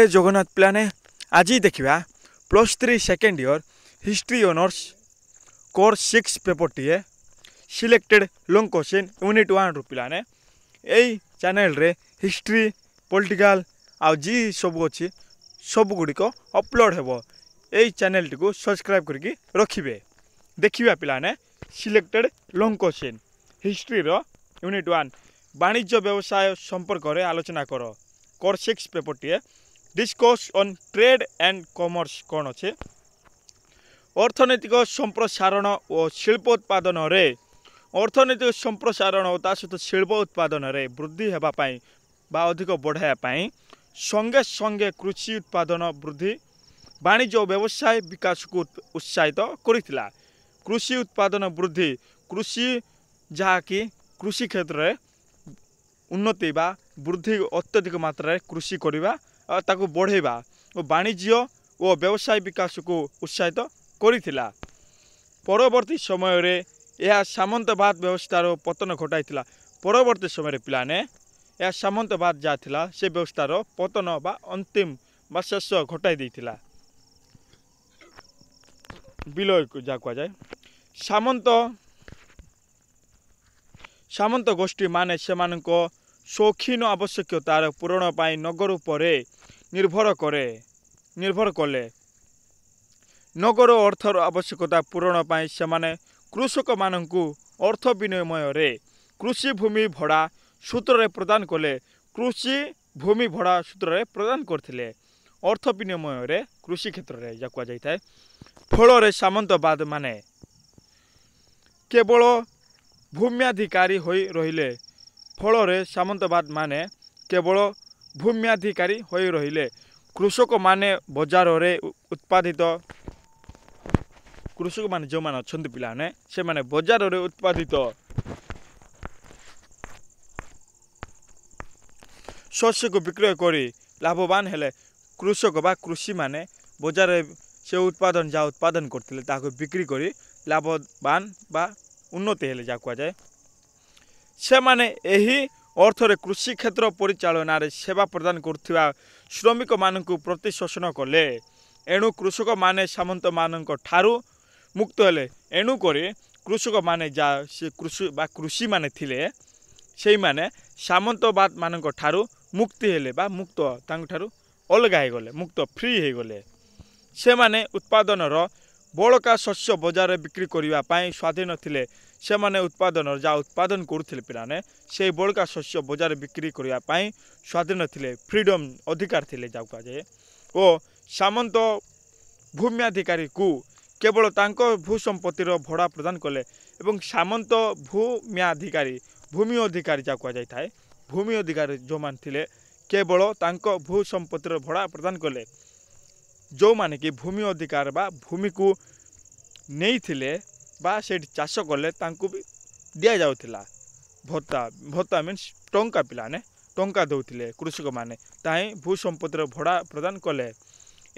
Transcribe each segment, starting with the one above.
जय जगन्नाथ प्लाने आज देखा +3 second year history honours course 6 paper TA selected long question unit 1 रु पाने यही चैनल रे हिस्ट्री पॉलिटिकल आउ जी सब अच्छी सब गुड़िक अपलोड हेबो। यही चैनल टी को सब्सक्राइब करके रखिए। देखिए पिलाने सिलेक्टेड लॉन्ग क्वेश्चन हिस्ट्री रो यूनिट 1 वाणिज्य व्यवसाय संपर्क में आलोचना कर course 6 paper TA discuss on trade and commerce कौन अच्छे अर्थनैतिक संप्रसारण और शिल्प उत्पादन रे अर्थनैतिक संप्रसारण और सहित शिल्प उत्पादन रे वृद्धि होगापाई बा अधिक बढ़ायापाई संगे संगे कृषि उत्पादन वृद्धि वाणिज्य और व्यवसाय विकास को उत्साहित करिथिला। कृषि उत्पादन वृद्धि कृषि जहाँकि कृषि क्षेत्र में उन्नति बा वृद्धि अत्यधिक मात्रा कृषि करवा ताकू बढ़ेवा और वाणिज्य और व्यवसाय विकास को उत्साहित करिथिला। परवर्ती समय रे यह सामंतवाद व्यवस्थार पतन घटाइथिला। परवर्ती समय पिलाने यह सामंतवाद जाथिला से व्यवस्थार पतन बा अंतिम बा शेष घटाई देथिला। विलय जा कह जाए सामंत गोष्ठी माने सेमानक शौखीन आवश्यकतार पूरण पाई नगर उपरे निर्भर कले। नगर अर्थर आवश्यकता पूरण पाई सेमाने कृषक मानकु अर्थ विनिमय रे कृषि भूमि भड़ा सूत्र रे प्रदान कले। कृषि भूमि भड़ा सूत्र रे प्रदान करथिले अर्थ विनिमय रे कृषि क्षेत्र रे जा कह जाय। फल रे सामंतवाद माने केवल भूम्याधिकारी होई रहिले। फल रे सामंतवाद माने केवल भूम्याधिकारी होई रहिले। कृषक माने बजार रे उत्पादित कृषक माने जो माने अछंती पिलाने से माने बजार रे उत्पादित शस्य को विक्रय करी लाभवान हेले। कृषक बा कृषि माने बजार से उत्पादन जा उत्पादन करथिले ताको बिक्री करी लाभवान बा उन्नति हेले जा कह जाए। से माने एही अर्थरे कृषि क्षेत्र परिचालन रे सेवा प्रदान करथिबा श्रमिक मानकु प्रति शोषण कले। एणु कृषक माने सामंत मानक ठारू मुक्त हेले। एणु करी कृषक माने जा से कृषि बा कृषि माने थिले सेई माने सामंतवाद मानक ठारू मुक्ति हेले बा मुक्त तांक ठारू अलगा हे गले मुक्त फ्री हे गले। से माने उत्पादनर बड़का शस्य बजार बिक्री करने पाई स्वाधीन थिले। से माने उत्पादन जा उत्पादन करुथिले पिलाने से बड़का शस्य बजार बिक्री करने पाई स्वाधीन थिले फ्रीडम अधिकार थिले जा कहे। ओ सामंत भूम्याधिकारी को केवल तांको भू संपत्तिर भड़ा प्रदान कले एवं सामंत भूम्याधिकारी भूमि अधिकारी जा कह जाए। भूमि अधिकारी जो मान थिले केवल तांको भू संपत्तिर भड़ा प्रदान कले। जो माने कि भूमि अधिकार बा भूमि को नहीं थिले बा से चाष कले तांको भी दिया जाउथिला भत्ता। भत्ता मीन्स टंका पिलाने टंका दउथिले कृषक माने ताई भू संपत्तिर भड़ा प्रदान कले।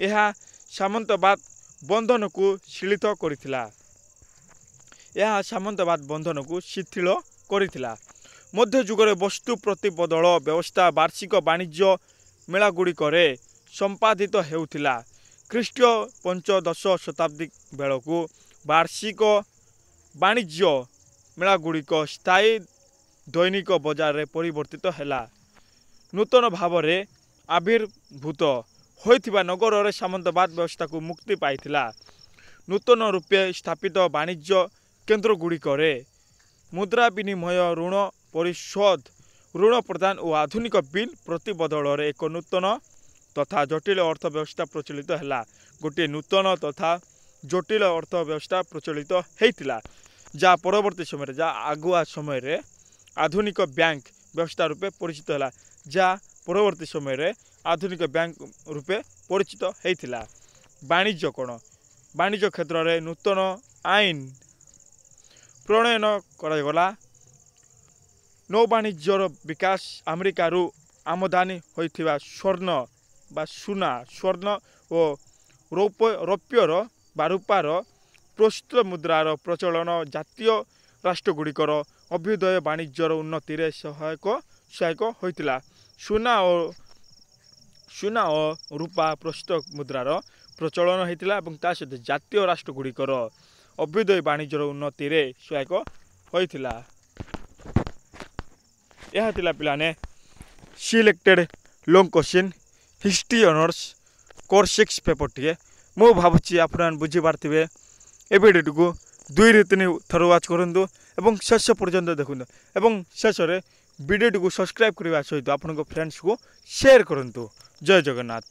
यह सामंतवाद बंधन को शिथिल करिथिला। यह सामंतवाद बंधन को शिथिल करिथिला। मध्य जुगरे वस्तु प्रतिबदल व्यवस्था वार्षिक वाणिज्य मेला गुड़िक संपादित हेउथिला। ख्रीष्टीय पंचदश शताब्दी बेलू वार्षिक वाणिज्य मेला गुड़िक स्थायी दैनिक बजार रे परिवर्तित हैला। नूतन भाव में आविर्भूत होइथिबा नगर रे सामंतवाद व्यवस्था को मुक्ति पाइथिला। नूतन रूपे स्थापित वाणिज्य केन्द्र गुड़िक मुद्रा विनिमय ऋण परिशोध ऋण प्रदान और आधुनिक बिल प्रतिबदल एक नूतन तथा जटिल अर्थव्यवस्था प्रचलित हैला। गोटे नूतन तथा जटिल अर्थव्यवस्था प्रचलित होइथिला जा परवर्ती समय जा आगुआ समय रे आधुनिक बैंक व्यवस्था रूपे परिचित हैला। जा परवर्ती समय रे आधुनिक बैंक रूपे परिचित होइथिला। वाणिज्य कोण वाणिज्य क्षेत्र में नूतन आईन प्रणयन करागला। नौ वाणिज्यर विकास अमेरिकारु आमदानी होइथिबा स्वर्ण बा सुना स्वर्ण और रौप्यर बा रूपार प्रस्तुत मुद्रार प्रचलन जातीय राष्ट्रगुड़िकर अभ्युदय वाणिज्यर उन्नति सहायक होइतिला। सुना और ସୁନା ଓ ରୂପା ପ୍ରସ୍ତୁତ ମୁଦ୍ରାର ପ୍ରଚଳନ ହୋଇଥିଲା ଏବଂ ତା ସହିତ ଜାତୀୟ ରାଷ୍ଟ୍ରଗୁଡ଼ିକର ଅଭ୍ୟୁଦୟ ବାଣିଜ୍ୟର ଉନ୍ନତିରେ ସହାୟକ ହୋଇଥିଲା। ଏହା ଥିଲା ପିଲାମାନେ selected long question history honours course 6 ପେପରଟିଏ। ମୁଁ ଭାବୁଛି ଆପଣମାନେ ବୁଝିପାରିଥିବେ। ଏ ଭିଡ଼ିଓଟିକୁ 2ରୁ 3 ଥର ୱାଚ୍ କରନ୍ତୁ ଏବଂ ଶେଷ ପର୍ଯ୍ୟନ୍ତ ଦେଖନ୍ତୁ ଏବଂ ଶେଷରେ ଭିଡ଼ିଓଟିକୁ ସବସ୍କ୍ରାଇବ୍ କରିବା ସହିତ ଆପଣଙ୍କ ଫ୍ରେଣ୍ଡସ୍କୁ ସେୟାର କରନ୍ତୁ। ଜୟ ଜଗନ୍ନାଥ।